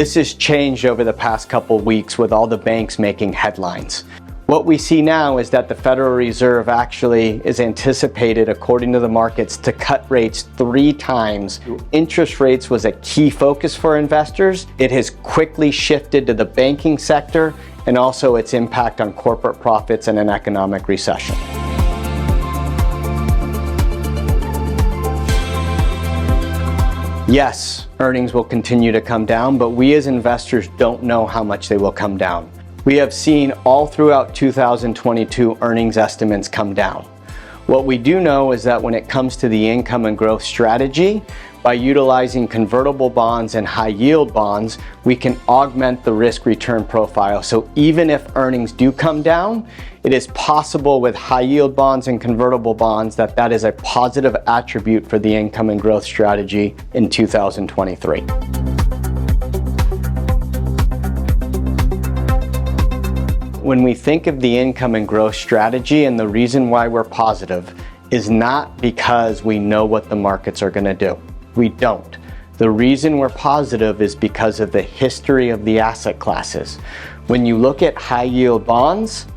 This has changed over the past couple weeks with all the banks making headlines. What we see now is that the Federal Reserve actually is anticipated, according to the markets, to cut rates 3 times. Interest rates was a key focus for investors. It has quickly shifted to the banking sector and also its impact on corporate profits in an economic recession. Yes, earnings will continue to come down, but we as investors don't know how much they will come down. We have seen all throughout 2022 earnings estimates come down. What we do know is that when it comes to the income and growth strategy, by utilizing convertible bonds and high yield bonds, we can augment the risk return profile. So even if earnings do come down, it is possible with high yield bonds and convertible bonds that is a positive attribute for the income and growth strategy in 2023. When we think of the income and growth strategy, and the reason why we're positive is not because we know what the markets are going to do. We don't. The reason we're positive is because of the history of the asset classes. When you look at high yield bonds,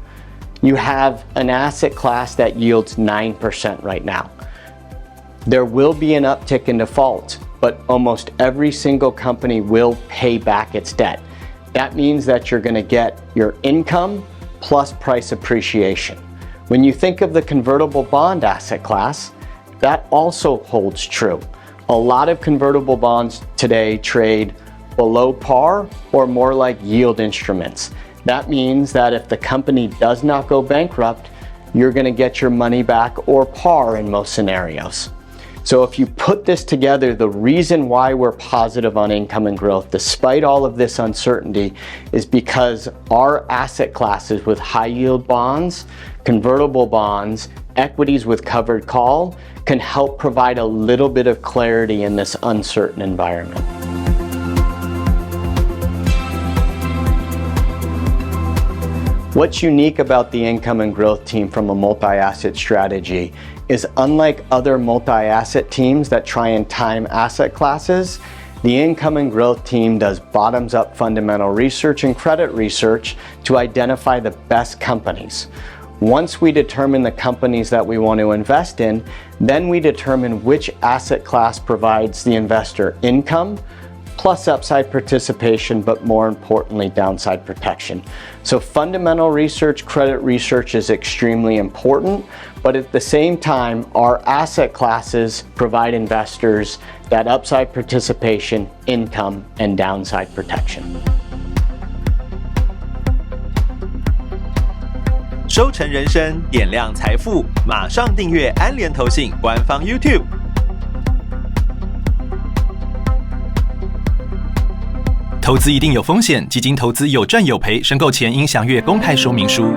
you have an asset class that yields 9% right now. There will be an uptick in default, but almost every single company will pay back its debt. That means that you're going to get your income plus price appreciation. When you think of the convertible bond asset class, that also holds true. A lot of convertible bonds today trade below par or more like yield instruments. That means that if the company does not go bankrupt, you're going to get your money back or par in most scenarios. So if you put this together, the reason why we're positive on income and growth, despite all of this uncertainty, is because our asset classes with high yield bonds, convertible bonds, equities with covered call can help provide a little bit of clarity in this uncertain environment. What's unique about the income and growth team from a multi-asset strategy is, unlike other multi-asset teams that try and time asset classes, the income and growth team does bottoms-up fundamental research and credit research to identify the best companies. Once we determine the companies that we want to invest in, then we determine which asset class provides the investor income, plus upside participation, but more importantly, downside protection. So fundamental research, credit research is extremely important, but at the same time, our asset classes provide investors that upside participation, income, and downside protection. 收成人生，点亮财富，马上订阅安联投信官方 YouTube。投资一定有风险，基金投资有赚有赔，申购前应详阅公开说明书。